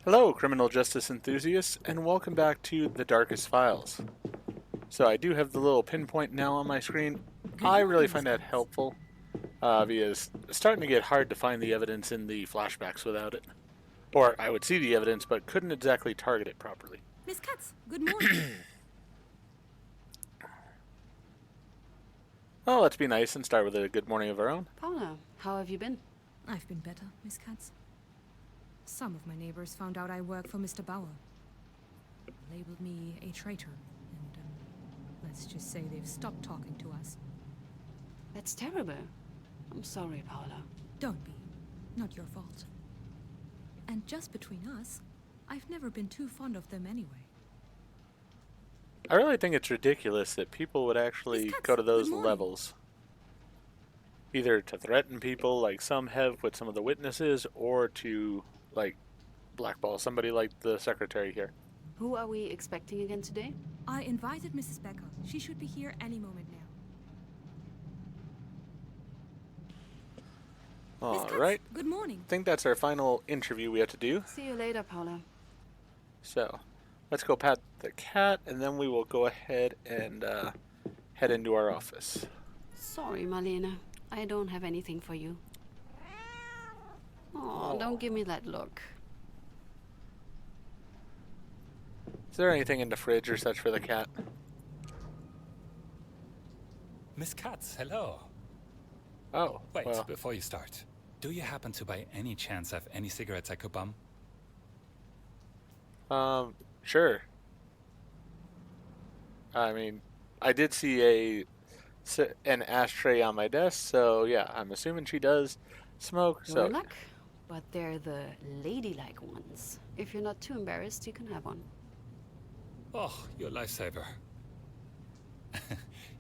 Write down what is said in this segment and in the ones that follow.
Hello, criminal justice enthusiasts, and welcome back to The Darkest Files. So I do have the little pinpoint now on my screen. Good I really morning, Miss find that Katz. helpful because it's starting to get hard to find the evidence in the flashbacks without it. Or I would see the evidence but couldn't exactly target it properly. Miss Katz, good morning. Well, let's be nice and start with a good morning of our own. Paula, how have you been? I've been better, Miss Katz. Some of my neighbors found out I work for Mr. Bauer. Labeled me a traitor, and let's just say they've stopped talking to us. That's terrible. I'm sorry, Paula. Don't be. Not your fault. And just between us, I've never been too fond of them anyway. I really think it's ridiculous that people would actually Miss Katz, go to those good morning. levels. Either to threaten people like some have with some of the witnesses, or to, like, blackball somebody like the secretary here. Who are we expecting again today? I invited Mrs. Becker. She should be here any moment now. Miss Katz, Alright. good morning. I think that's our final interview we have to do. See you later, Paula. So, let's go pat the cat, and then we will go ahead and head into our office. Sorry, Marlene. I don't have anything for you. Oh, don't give me that look. Is there anything in the fridge or such for the cat? Miss Katz, hello. Oh, Wait, well, before you start, do you happen to by any chance have any cigarettes I could bum? sure. I mean, I did see an ashtray on my desk, so yeah, I'm assuming she does smoke. Your So, luck. But they're the ladylike ones. If you're not too embarrassed, you can have one. Oh, you're a lifesaver.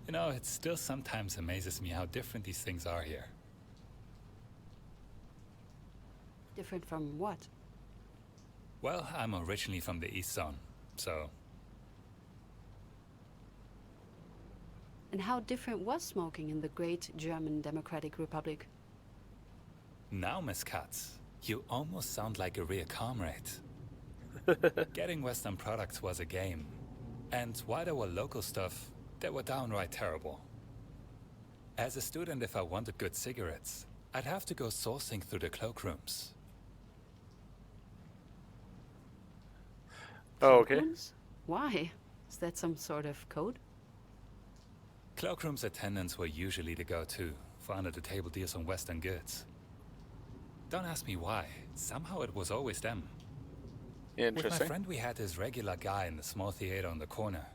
You know, it still sometimes amazes me how different these things are here. Different from what? Well, I'm originally from the East Zone, so... And how different was smoking in the great German Democratic Republic? Now, Miss Katz, you almost sound like a real comrade. Getting Western products was a game. And while there were local stuff, they were downright terrible. As a student, if I wanted good cigarettes, I'd have to go sourcing through the cloakrooms. oh, okay. Cloakrooms? Why? Is that some sort of code? Cloakrooms attendants were usually the go-to for under-the-table deals on Western goods. Don't ask me why. Somehow it was always them. With my Interesting. friend, we had this regular guy in the small theater on the corner.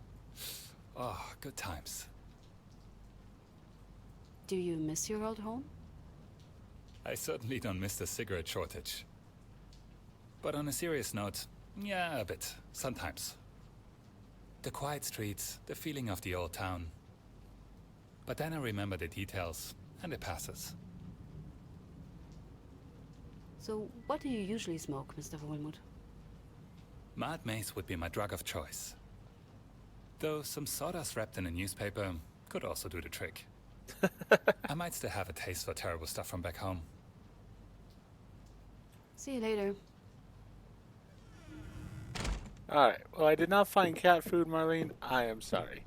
Oh, good times. Do you miss your old home? I certainly don't miss the cigarette shortage. But on a serious note, yeah, a bit. Sometimes. The quiet streets, the feeling of the old town. But then I remember the details, and it passes. So, what do you usually smoke, Mr. Volmut? Mad mace would be my drug of choice. Though some sawdust wrapped in a newspaper could also do the trick. I might still have a taste for terrible stuff from back home. See you later. Alright, well, I did not find cat food, Marlene. I am sorry.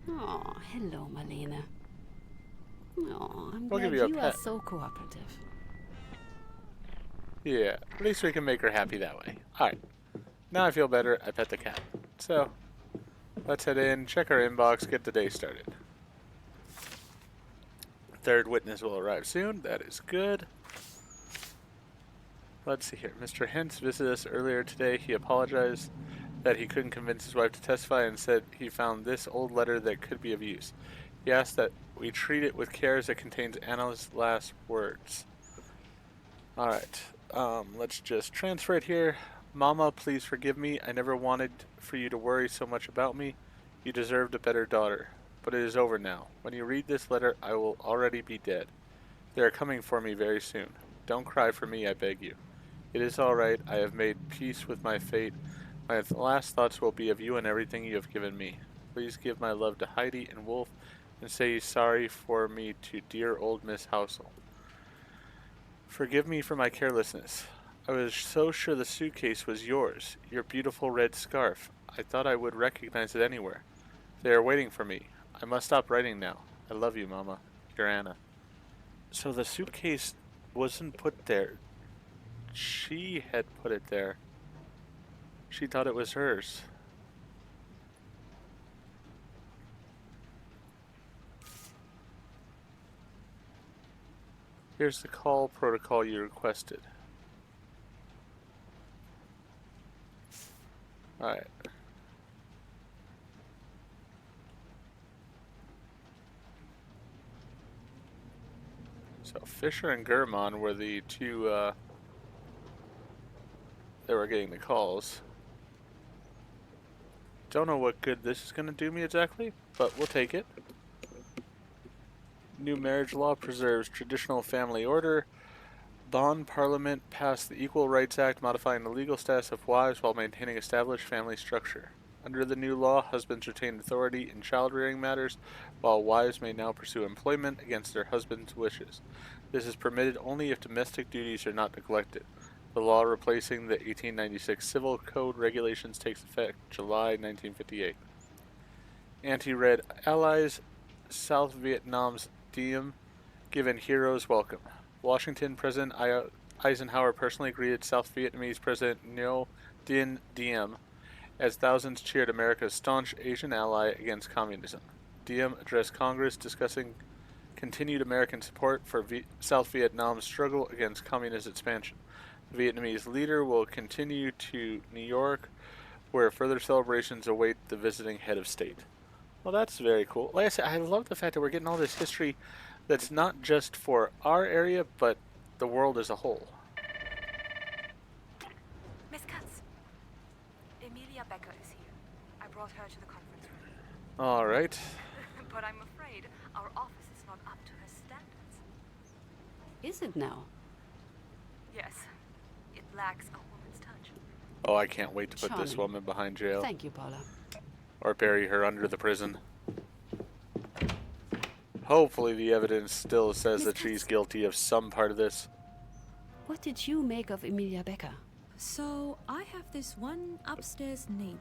Oh, hello, Marlene. Oh, I'm We'll glad give you a you are pet. so cooperative. Yeah, at least we can make her happy that way. Alright, now I feel better. I pet the cat. So, let's head in, check our inbox, get the day started. Third witness will arrive soon. That is good. Let's see here. Mr. Hintz visited us earlier today. He apologized that he couldn't convince his wife to testify and said he found this old letter that could be of use. He asked that we treat it with care as it contains Anna's last words. Alright, let's just transfer it here. Mama, please forgive me. I never wanted for you to worry so much about me. You deserved a better daughter. But it is over now. When you read this letter, I will already be dead. They are coming for me very soon. Don't cry for me, I beg you. It is all right. I have made peace with my fate. My last thoughts will be of you and everything you have given me. Please give my love to Heidi and Wolf, and say sorry for me to dear old Miss Housel. Forgive me for my carelessness. I was so sure the suitcase was yours, your beautiful red scarf. I thought I would recognize it anywhere. They are waiting for me. I must stop writing now. I love you, Mama. Your Anna. So the suitcase wasn't put there. She had put it there. She thought it was hers. Here's the call protocol you requested. Alright. So Fisher and Gurman were the two that were getting the calls. Don't know what good this is going to do me exactly, but we'll take it. New marriage law preserves traditional family order. Bonn Parliament passed the Equal Rights Act modifying the legal status of wives while maintaining established family structure. Under the new law, husbands retain authority in child-rearing matters, while wives may now pursue employment against their husband's wishes. This is permitted only if domestic duties are not neglected. The law replacing the 1896 Civil Code regulations takes effect July 1958. Anti-Red Allies, South Vietnam's Diem, given heroes welcome. Washington, President Eisenhower personally greeted South Vietnamese President Ngo Dinh Diem as thousands cheered America's staunch Asian ally against communism. Diem addressed Congress discussing continued American support for South Vietnam's struggle against communist expansion. The Vietnamese leader will continue to New York, where further celebrations await the visiting head of state. Well, that's very cool. Like I said, I love the fact that we're getting all this history that's not just for our area, but the world as a whole. Miss Katz, Emilia Becker is here. I brought her to the conference room. All right. But I'm afraid our office is not up to her standards. Is it now? Yes, it lacks a woman's touch. Oh, I can't wait to put this Charming. woman behind jail. Thank you, Paula. Or bury her under the prison. Hopefully the evidence still says that she's guilty of some part of this. What did you make of Emilia Becker? So, I have this one upstairs neighbor.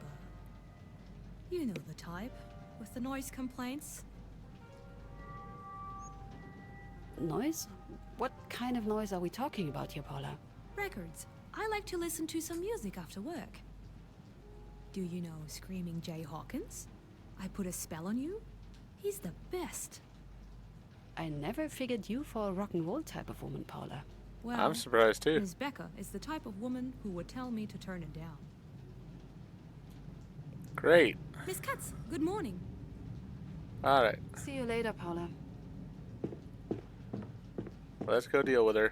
You know the type, with the noise complaints. Noise? What kind of noise are we talking about here, Paula? Records. I like to listen to some music after work. Do you know Screaming Jay Hawkins? I Put a Spell on You? He's the best. I never figured you for a rock and roll type of woman, Paula. Well, I'm surprised too. Miss Becker is the type of woman who would tell me to turn it down. Great. Miss Katz, good morning. Alright, See you later, Paula. let's go deal with her.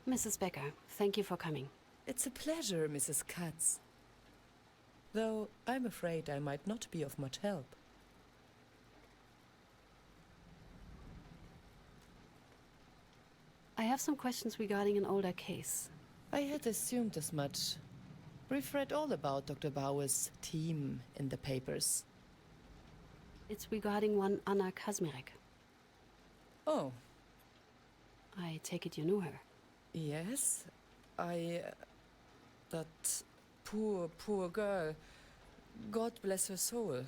Mrs. Becker, thank you for coming. It's a pleasure, Mrs. Katz. Though I'm afraid I might not be of much help. I have some questions regarding an older case. I had assumed as much. We've read all about Dr. Bauer's team in the papers. It's regarding one Anna Kazmirek. Oh, I take it you knew her. yes. That poor girl. God bless her soul.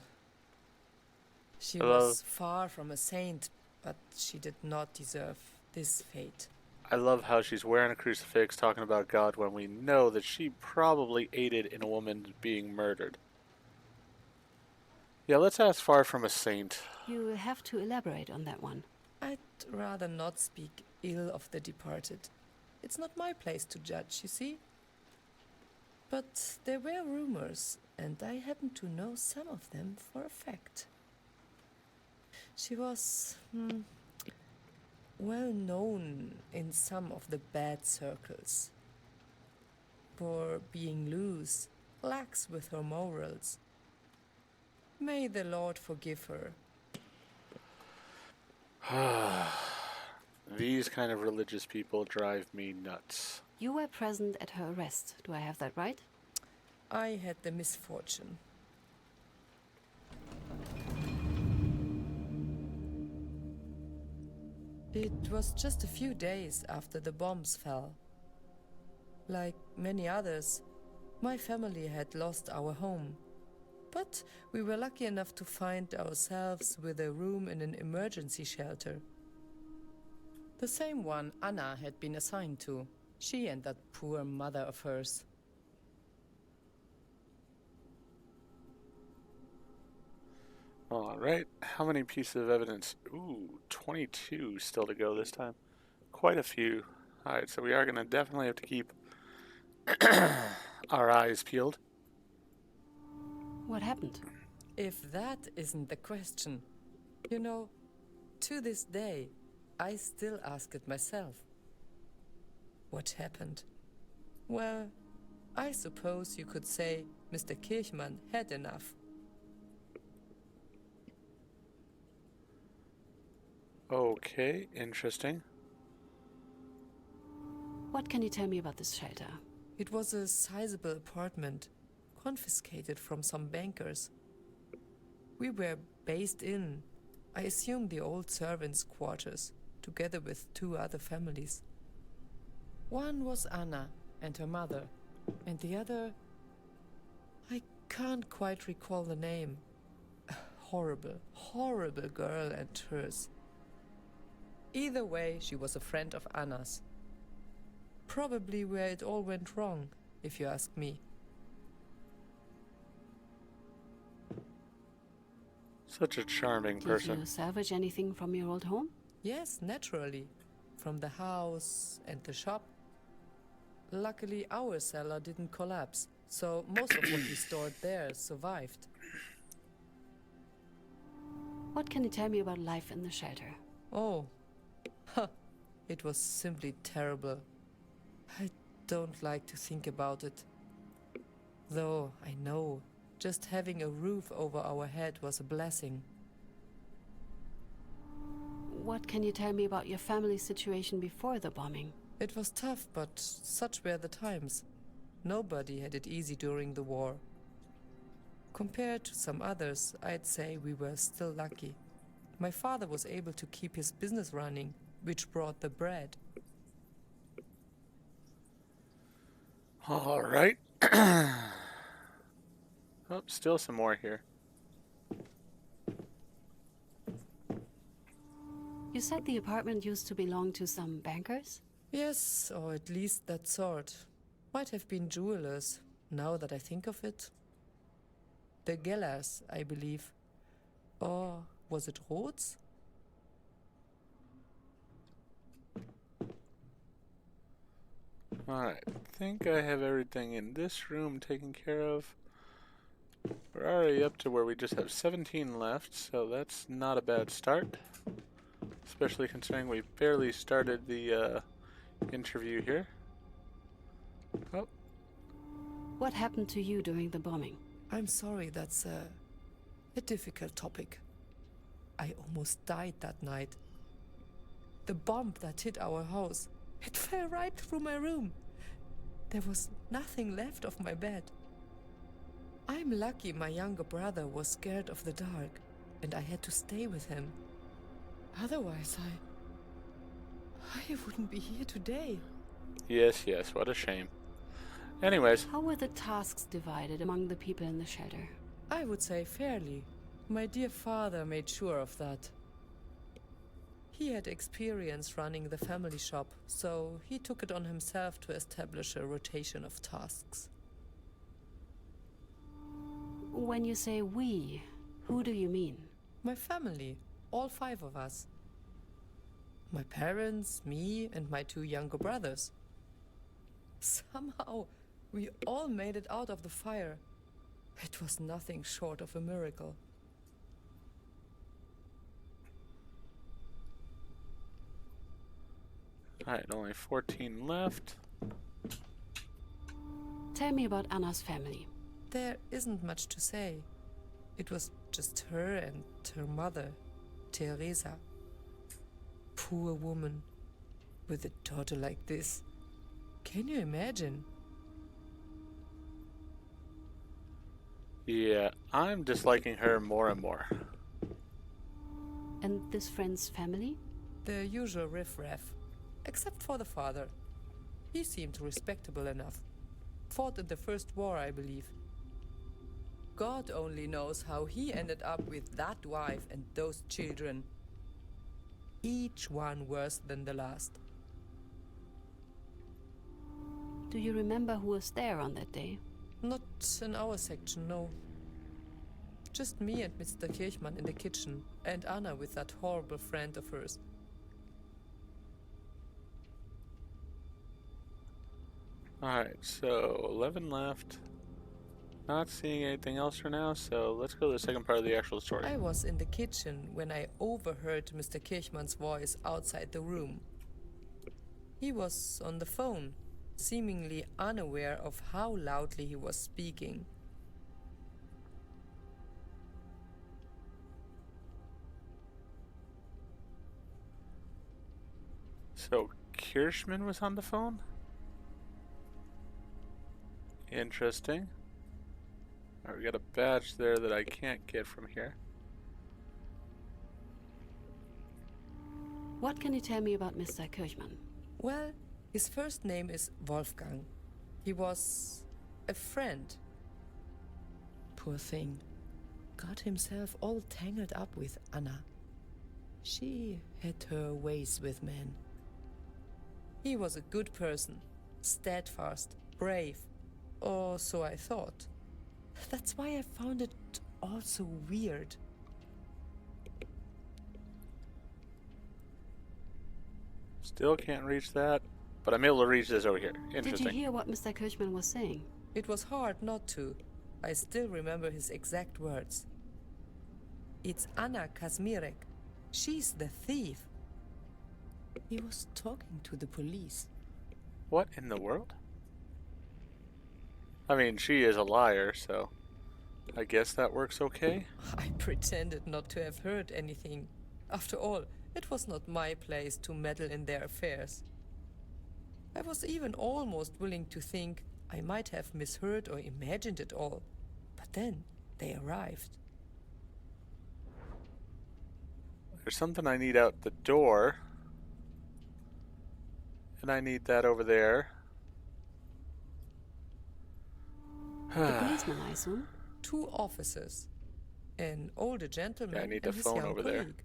She Hello. was far from a saint, but she did not deserve this fate. I love how she's wearing a crucifix talking about God when we know that she probably aided in a woman being murdered. Yeah, let's ask far from a saint. You have to elaborate on that one. I'd rather not speak ill of the departed. It's not my place to judge, you see. But there were rumors, and I happen to know some of them for a fact. She was well known in some of the bad circles for being loose, lax with her morals. May the Lord forgive her. These kind of religious people drive me nuts. You were present at her arrest. Do I have that right? I had the misfortune. It was just a few days after the bombs fell. Like many others, my family had lost our home. But we were lucky enough to find ourselves with a room in an emergency shelter. The same one Anna had been assigned to. She and that poor mother of hers. Alright, how many pieces of evidence? Ooh, 22 still to go this time. Quite a few. Alright, so we are going to definitely have to keep our eyes peeled. What happened? If that isn't the question. You know, to this day, I still ask it myself. What happened? Well, I suppose you could say Mr. Kirchmann had enough. Okay, interesting. What can you tell me about this shelter? It was a sizable apartment, confiscated from some bankers. We were based in, I assume, the old servants' quarters, together with 2 other families. One was Anna and her mother, and the other, I can't quite recall the name. A horrible, horrible girl and hers. Either way, she was a friend of Anna's. Probably where it all went wrong, if you ask me. Such a charming Did person. you salvage anything from your old home? Yes, naturally. From the house and the shop. Luckily, our cellar didn't collapse, so most of what we stored there survived. What can you tell me about life in the shelter? Oh, it was simply terrible. I don't like to think about it. Though I know, just having a roof over our head was a blessing. What can you tell me about your family's situation before the bombing? It was tough, but such were the times. Nobody had it easy during the war. Compared to some others, I'd say we were still lucky. My father was able to keep his business running, which brought the bread. Alright. Oh, still some more here. You said the apartment used to belong to some bankers? Yes, or at least that sort. Might have been jewelers, now that I think of it. The Gellers, I believe. Or was it Roths? Alright, think I have everything in this room taken care of. We're already up to where we just have 17 left, so that's not a bad start. Especially considering we barely started the interview here. Oh, What happened to you during the bombing? I'm sorry, that's a difficult topic. I almost died that night. The bomb that hit our house, it fell right through my room. There was nothing left of my bed. I'm lucky my younger brother was scared of the dark, and I had to stay with him. Otherwise, I wouldn't be here today. yes, what a shame. Anyways, How were the tasks divided among the people in the shelter? I would say fairly. My dear father made sure of that. He had experience running the family shop, so he took it on himself to establish a rotation of tasks. When you say we, who do you mean? My family, all 5 of us. My parents, me, and my 2 younger brothers. Somehow, we all made it out of the fire. It was nothing short of a miracle. alright, only 14 left. Tell me about Anna's family. There isn't much to say. It was just her and her mother, Teresa. Poor woman, with a daughter like this. Can you imagine? Yeah, I'm disliking her more and more. And this friend's family? The usual riff-raff. Except for the father. He seemed respectable enough. Fought in the First War, I believe. God only knows how he ended up with that wife and those children. Each one worse than the last. Do you remember who was there on that day? Not in our section, no. Just me and Mr. Kirchmann in the kitchen, and Anna with that horrible friend of hers. Alright, so 11 left. Not seeing anything else for now, so let's go to the second part of the actual story. I was in the kitchen when I overheard Mr. Kirchmann's voice outside the room. He was on the phone, seemingly unaware of how loudly he was speaking. So, Kirschman was on the phone? Interesting. Alright, we got a badge there that I can't get from here. What can you tell me about Mr. Kirchmann? Well, his first name is Wolfgang. He was a friend. Poor thing. Got himself all tangled up with Anna. She had her ways with men. He was a good person, steadfast, brave, or so I thought. That's why I found it all so weird. Still can't reach that, but I'm able to reach this over here. Did you Interesting. hear what Mr. Kirchmann was saying? It was hard not to. I still remember his exact words. It's Anna Kazmirek. She's the thief. He was talking to the police. What in the world? I mean, she is a liar, so I guess that works okay. I pretended not to have heard anything. After all, it was not my place to meddle in their affairs. I was even almost willing to think I might have misheard or imagined it all. But then they arrived. There's something I need out the door. And I need that over there. The policeman, I assume? 2 officers. An older gentleman Yeah, I need the and his phone young over there. colleague.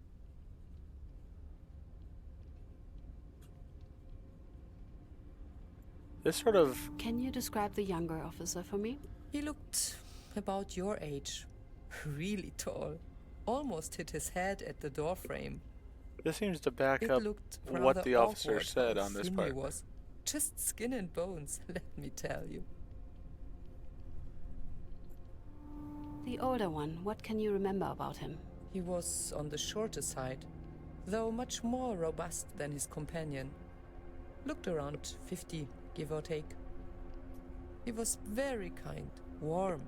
This sort of... Can you describe the younger officer for me? He looked about your age. Really tall. Almost hit his head at the doorframe. This seems to back It up looked what rather the officer awkward said how on this thin part. He was. Just skin and bones, let me tell you. The older one, what can you remember about him? He was on the shorter side, though much more robust than his companion. Looked around 50, give or take. He was very kind, warm.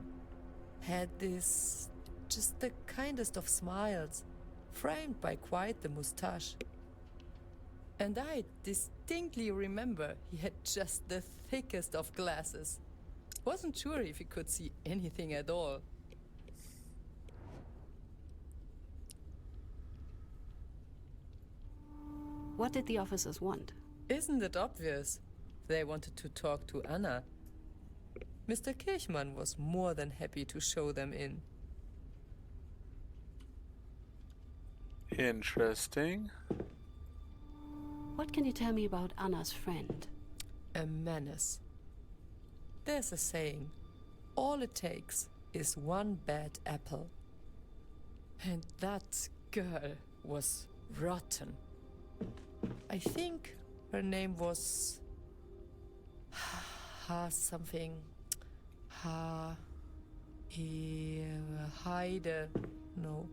Had this... just the kindest of smiles, framed by quite the moustache. And I distinctly remember he had just the thickest of glasses. Wasn't sure if he could see anything at all. What did the officers want? Isn't it obvious? They wanted to talk to Anna. Mr. Kirchmann was more than happy to show them in. Interesting. What can you tell me about Anna's friend? A menace. There's a saying, all it takes is one bad apple. And that girl was rotten. I think her name was... something... Heide... No.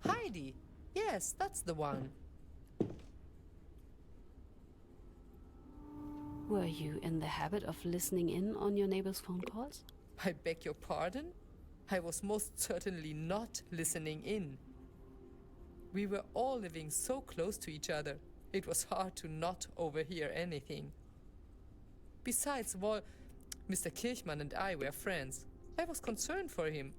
Heidi! Yes, that's the one. Were you in the habit of listening in on your neighbor's phone calls? I beg your pardon? I was most certainly not listening in. We were all living so close to each other, it was hard to not overhear anything. Besides, Mr. Kirchmann and I were friends. I was concerned for him.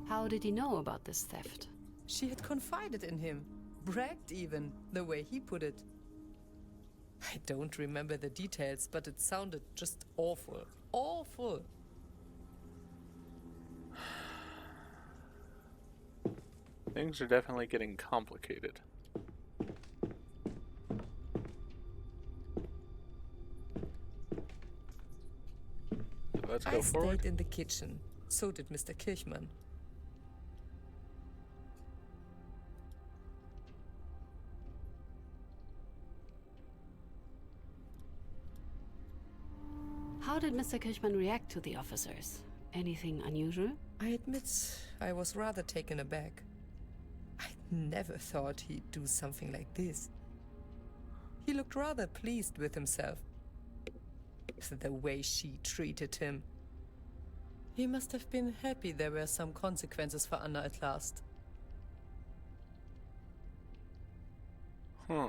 How did he know about this theft? She had confided in him, bragged even, the way he put it. I don't remember the details, but it sounded just awful. Awful. Things are definitely getting complicated. Let's go I forward. stayed in the kitchen. So did Mr. Kirchmann. How did Mr. Kirchmann react to the officers? Anything unusual? I admit I was rather taken aback. I never thought he'd do something like this. He looked rather pleased with himself. The way she treated him. He must have been happy there were some consequences for Anna at last. Huh.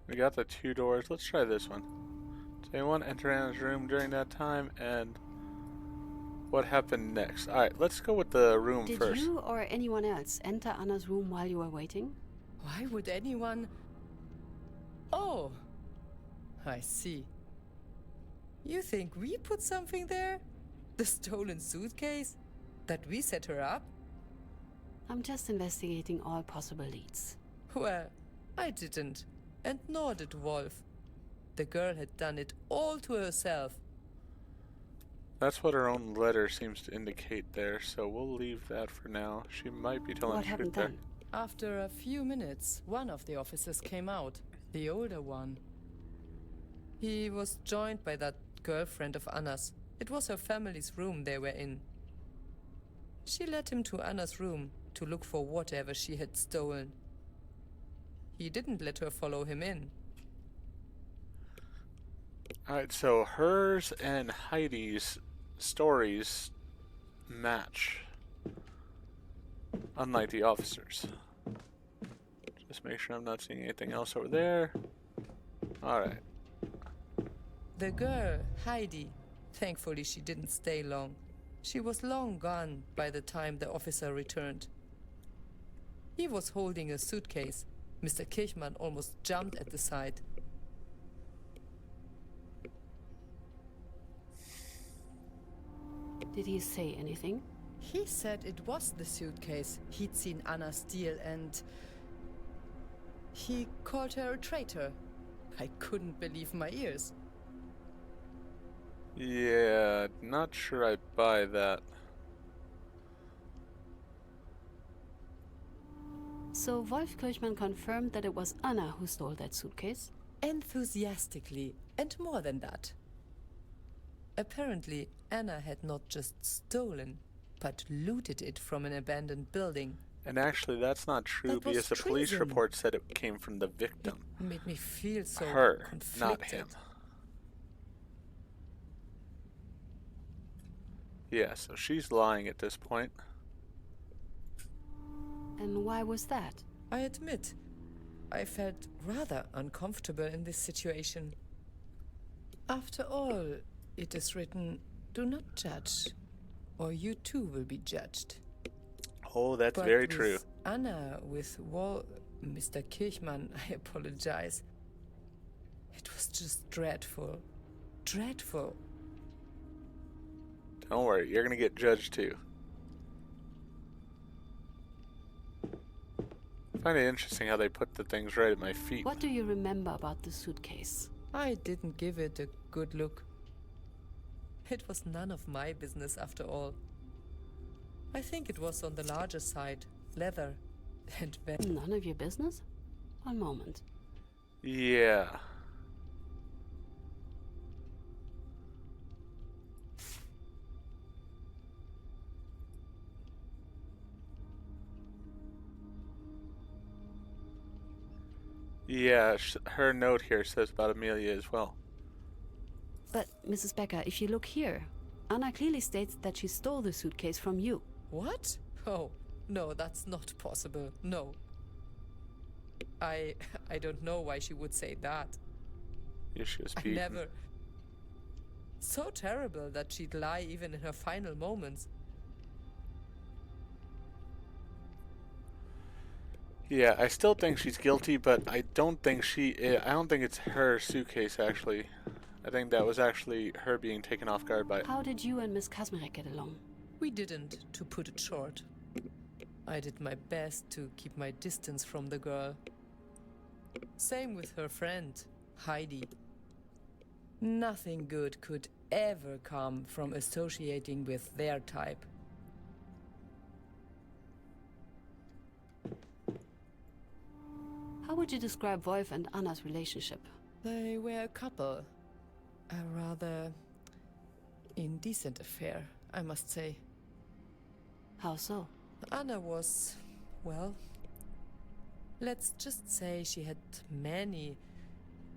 We got the 2 doors. Let's try this one. Does anyone enter Anna's room during that time? And what happened next? Alright, let's go with the room Did first. you or anyone else enter Anna's room while you were waiting? Why would anyone... Oh! I see. You think we put something there? The stolen suitcase? That we set her up? I'm just investigating all possible leads. Well, I didn't. And nor did Wolf. The girl had done it all to herself. That's what her own letter seems to indicate there, so we'll leave that for now. She might be telling What the happened truth there. then? After a few minutes, one of the officers came out, the older one. He was joined by that girlfriend of Anna's. It was her family's room they were in. She led him to Anna's room to look for whatever she had stolen. He didn't let her follow him in. Alright, so hers and Heidi's stories match. Unlike the officers. Just make sure I'm not seeing anything else over there. Alright. The girl, Heidi, thankfully she didn't stay long. She was long gone by the time the officer returned. He was holding a suitcase. Mr. Kirchmann almost jumped at the sight. Did he say anything? He said it was the suitcase he'd seen Anna steal, and he called her a traitor. I couldn't believe my ears. Yeah, not sure I buy that. So Wolf Kirchmann confirmed that it was Anna who stole that suitcase? Enthusiastically, and more than that. Apparently, Anna had not just stolen, but looted it from an abandoned building. And actually, that's not true That was because the police treason. report said it came from the victim. It made me feel so Her, conflicted. not him. Yeah, so she's lying at this point. And why was that? I admit, I felt rather uncomfortable in this situation. After all, it is written, do not judge, or you too will be judged. Oh, that's But very with true. Anna, with Mr. Kirchmann, I apologize. It was just dreadful. Dreadful. Don't worry, you're gonna get judged too. I find it interesting how they put the things right at my feet. What do you remember about the suitcase? I didn't give it a good look. It was none of my business after all. I think it was on the larger side, leather, and None of your business? One moment. Yeah. Yeah, her note here says about Amelia as well. But, Mrs. Becker, if you look here, Anna clearly states that she stole the suitcase from you. What? Oh, no, that's not possible. No. I don't know why she would say that. Yeah, she was I beaten. never... So terrible that she'd lie even in her final moments. Yeah, I still think she's guilty, but I don't think I don't think it's her suitcase, actually. I think that was actually her being taken off guard by it. How did you and Miss Kazmarek get along? We didn't, to put it short. I did my best to keep my distance from the girl. Same with her friend, Heidi. Nothing good could ever come from associating with their type. How would you describe Wolf and Anna's relationship? They were a couple. A rather indecent affair, I must say. How so? Anna was, well, let's just say she had many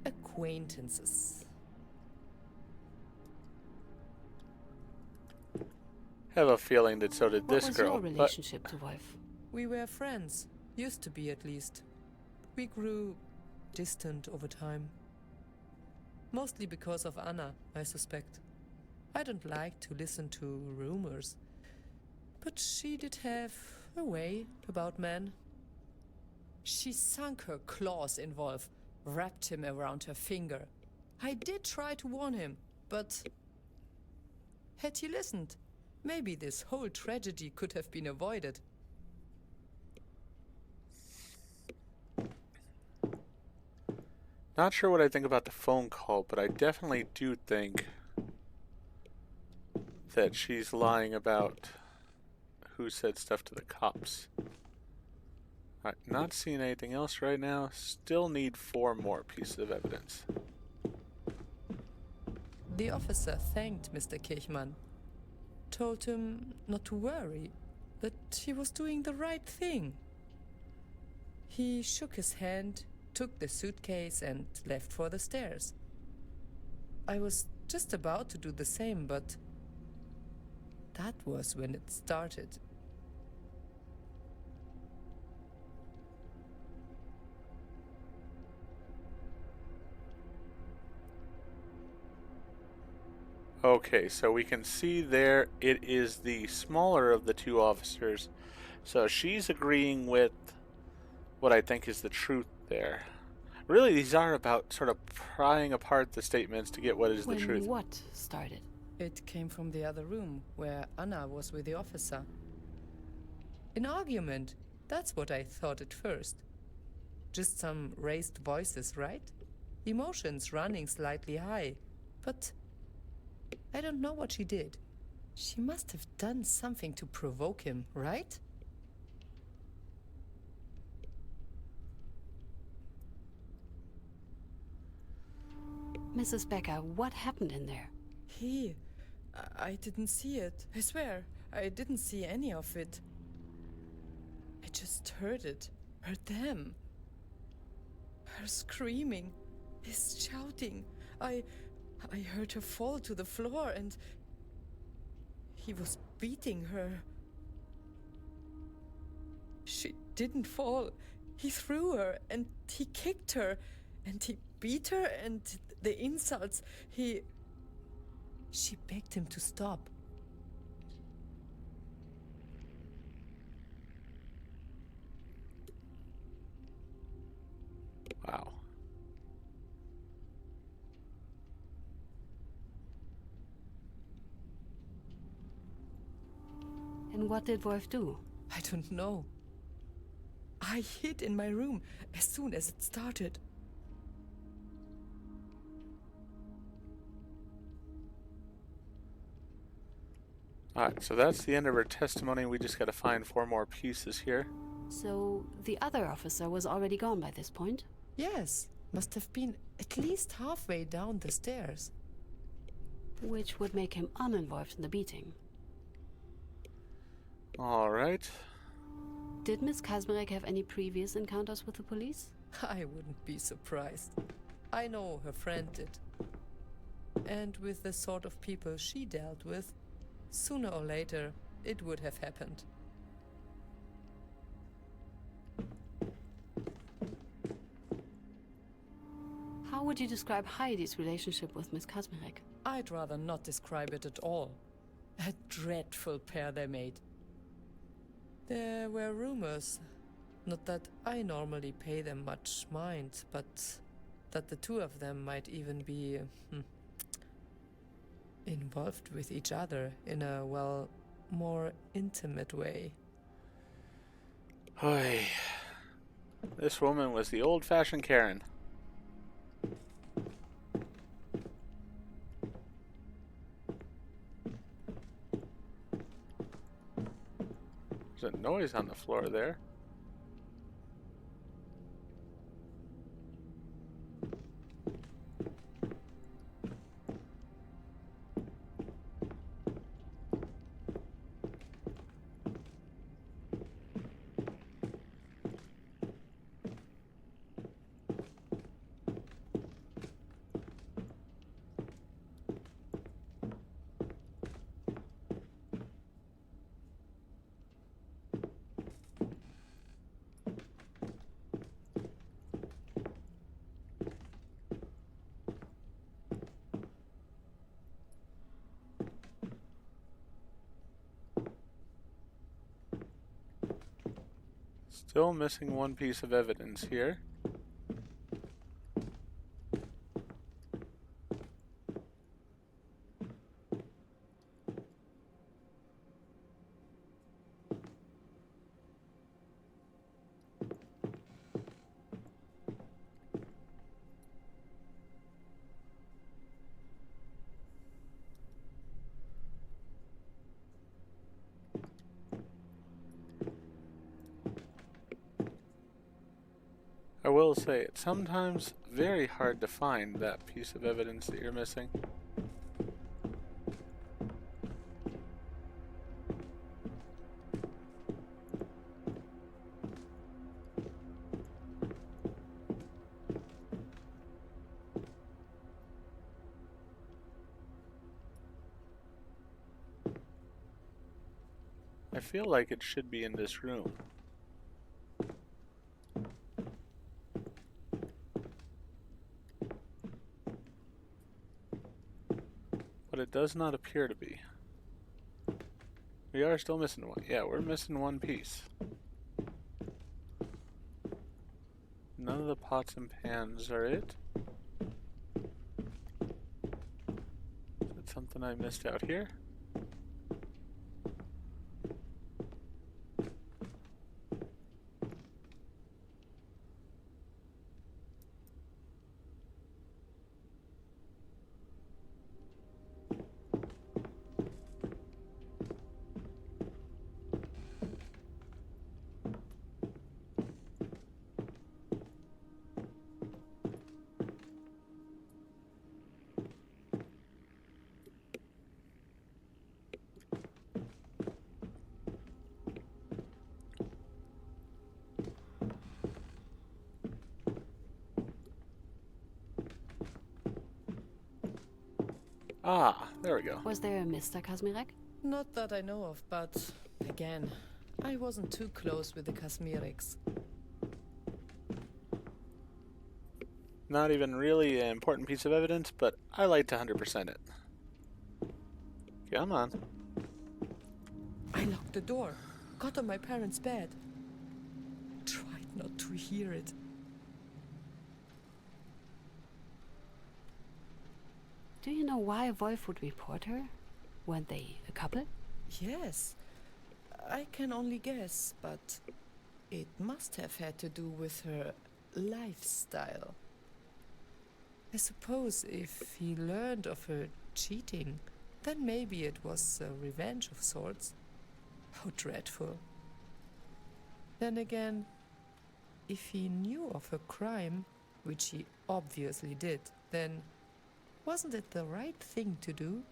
acquaintances. I have a feeling that so did What this was girl. your But relationship to Wolf? We were friends, used to be at least. We grew distant over time. Mostly because of Anna, I suspect. I don't like to listen to rumors, but she did have a way about men. She sunk her claws in Wolf, wrapped him around her finger. I did try to warn him, but had he listened, maybe this whole tragedy could have been avoided. not sure what I think about the phone call, but I definitely do think that she's lying about who said stuff to the cops. Alright, not seeing anything else right now. Still need 4 more pieces of evidence. The officer thanked Mr. Kirchmann, told him not to worry, that he was doing the right thing. He shook his hand, took the suitcase, and left for the stairs. I was just about to do the same, but that was when it started. Okay, so we can see there it is the smaller of the 2 officers. So she's agreeing with what I think is the truth there. Really, these are about sort of prying apart the statements to get what is the When truth. what started? It came from the other room, where Anna was with the officer. An argument, that's what I thought at first. Just some raised voices, right? Emotions running slightly high. But I don't know what she did. She must have done something to provoke him, right? Mrs. Becker, what happened in there? I didn't see it. I swear, I didn't see any of it. I just heard it. Heard them. Her screaming. His shouting. I heard her fall to the floor and he was beating her. She didn't fall. He threw her and he kicked her and he beat her, and the insults, She begged him to stop. Wow. And what did Wolf do? I don't know. I hid in my room as soon as it started. Alright, so that's the end of her testimony. We just gotta find 4 more pieces here. So the other officer was already gone by this point? Yes, must have been at least halfway down the stairs. Which would make him uninvolved in the beating. Alright. Did Miss Kazmarek have any previous encounters with the police? I wouldn't be surprised. I know her friend did. And with the sort of people she dealt with, sooner or later, it would have happened. How would would you describe Heidi's relationship with Miss Kazmirek? I'd rather not describe it at all. A dreadful pair they made. There were rumors, not that I normally pay them much mind, but that the two of them might even be involved with each other in a, well, more intimate way. Oy. This woman was the old-fashioned Karen. There's a noise on the floor there. Still missing one piece of evidence here. I will say, it's sometimes very hard to find that piece of evidence that you're missing. I feel like it should be in this room. But it does not appear to be. We are still missing one. Yeah, we're missing one piece. None of the pots and pans are it. Is that something I missed out here? Ah, there we go. Was there a Mr. Kazmirek? Not that I know of, but again, I wasn't too close with the Kazmiriks. Not even really an important piece of evidence, but I like to 100% it. Come on. I locked the door, got on my parents' bed. Tried not to hear it. Do you know why Wolf would report her? Weren't they a couple? Yes, I can only guess, but it must have had to do with her lifestyle. I suppose if he learned of her cheating, then maybe it was a revenge of sorts. How dreadful. Then again, if he knew of her crime, which he obviously did, then wasn't it the right thing to do?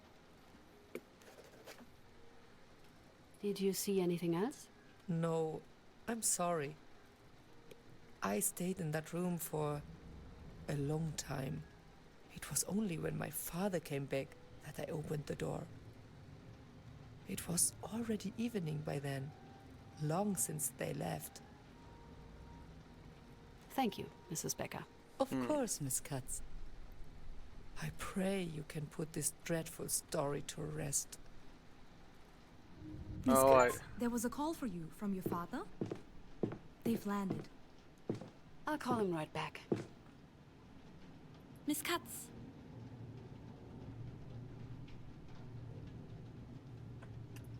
Did you see anything else? No, I'm sorry. I stayed in that room for a long time. It was only when my father came back that I opened the door. It was already evening by then, long since they left. Thank you, Mrs. Becker. Of course, Miss Katz. I pray you can put this dreadful story to rest. Miss Oh, Katz, there was a call for you from your father. They've landed. I'll call him right back. Miss Katz.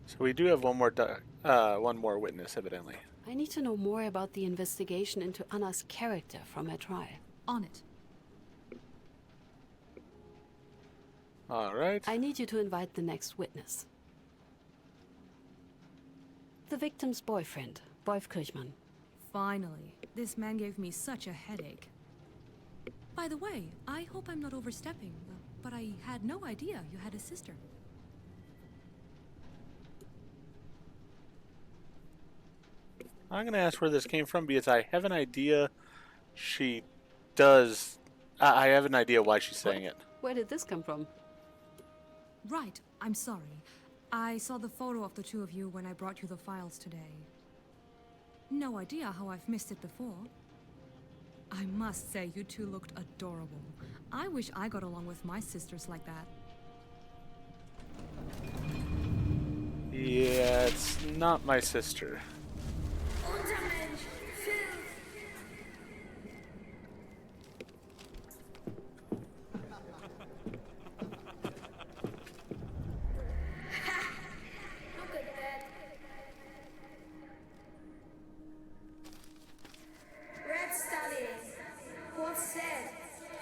So we do have one more witness, evidently. I need to know more about the investigation into Anna's character from her trial. On it. All right. I need you to invite the next witness. The victim's boyfriend, Wolf Kirchmann. Finally. This man gave me such a headache. By the way, I hope I'm not overstepping, but I had no idea you had a sister. I'm going to ask where this came from because I have an idea she does. I have an idea why she's saying it. Where did this come from? Right, I'm sorry. I saw the photo of the two of you when I brought you the files today. No idea how I've missed it before. I must say, you two looked adorable. I wish I got along with my sisters like that. Yeah, it's not my sister. Look at that. Red studying. What's that?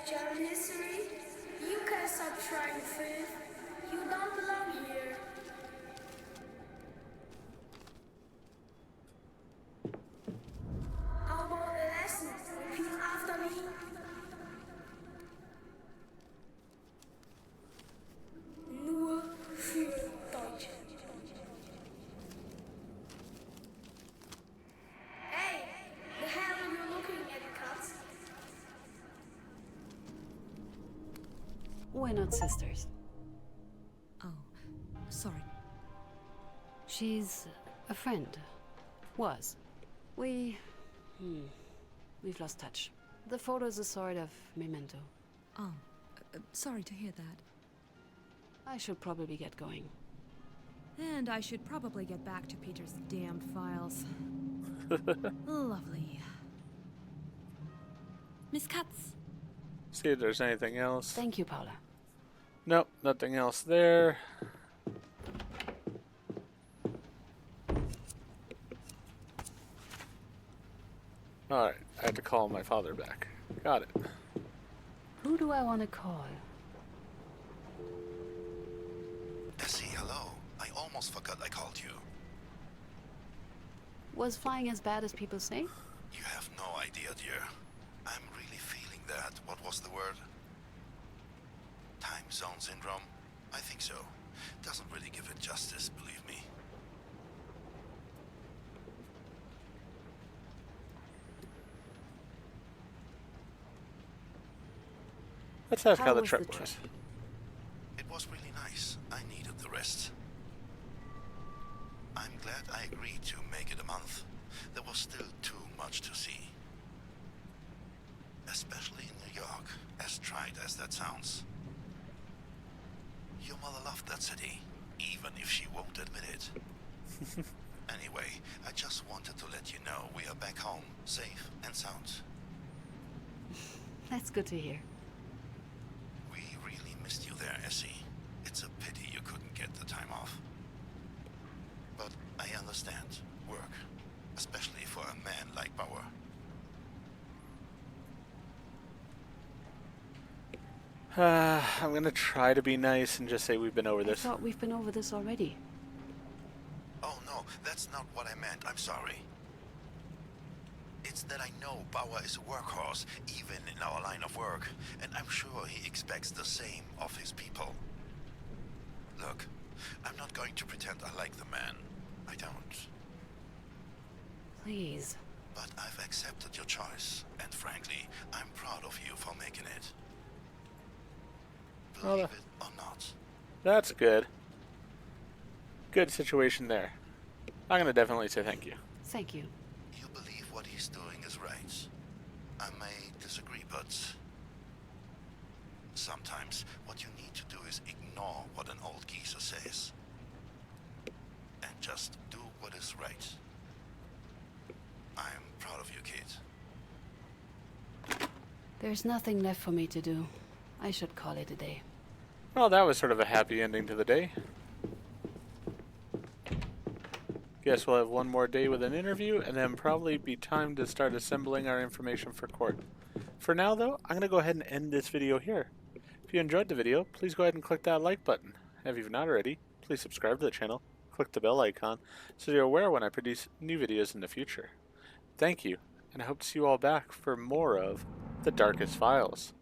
German history? You can stop trying, Fifth. You don't belong here. How about a lesson? Repeat after me. Nur für Deutsche. Hey, the hell are you looking at, Katz? We're not sisters. Oh, sorry. She's a friend. Was. We've lost touch. The photo's a sort of memento. Oh, sorry to hear that. I should probably get going. And I should probably get back to Peter's damned files. Lovely. Miss Katz. See if there's anything else. Thank you, Paula. Nope, nothing else there. Alright, I have to call my father back. Got it. Who do I want to call? Essie, hello. I almost forgot I called you. Was flying as bad as people say? You have no idea, dear. I'm really feeling that. What was the word? Time zone syndrome? I think so. Doesn't really give it justice, believe me. Let's ask How how the was trip the trip? was. It was really nice. I needed the rest. I'm glad I agreed to make it a month. There was still too much to see. Especially in New York, as trite as that sounds. Your mother loved that city, even if she won't admit it. Anyway, I just wanted to let you know we are back home, safe and sound. That's good to hear. We really missed you there, Essie. It's a pity you couldn't get the time off. But I understand. Work. Especially for a man like Bauer. I'm gonna try to be nice and just say we've been over I this. thought we've been over this already. Oh no, that's not what I meant. I'm sorry. It's that I know Bauer is a workhorse, even in our line of work, and I'm sure he expects the same of his people. Look, I'm not going to pretend I like the man. I don't. Please. But I've accepted your choice, and frankly, I'm proud of you for making it. Well, Believe it or not. That's good. Good situation there. I'm gonna definitely say thank you. Thank you. You believe what he's doing is right. I may disagree, but Sometimes what you need to do is ignore what an old geezer says. And just do what is right. I'm proud of you, kid. There's nothing left for me to do. I should call it a day. Well, that was sort of a happy ending to the day. Guess we'll have one more day with an interview, and then probably be time to start assembling our information for court. For now, though, I'm going to go ahead and end this video here. If you enjoyed the video, please go ahead and click that like button. And if you've not already, please subscribe to the channel, click the bell icon, so you're aware when I produce new videos in the future. Thank you, and I hope to see you all back for more of The Darkest Files.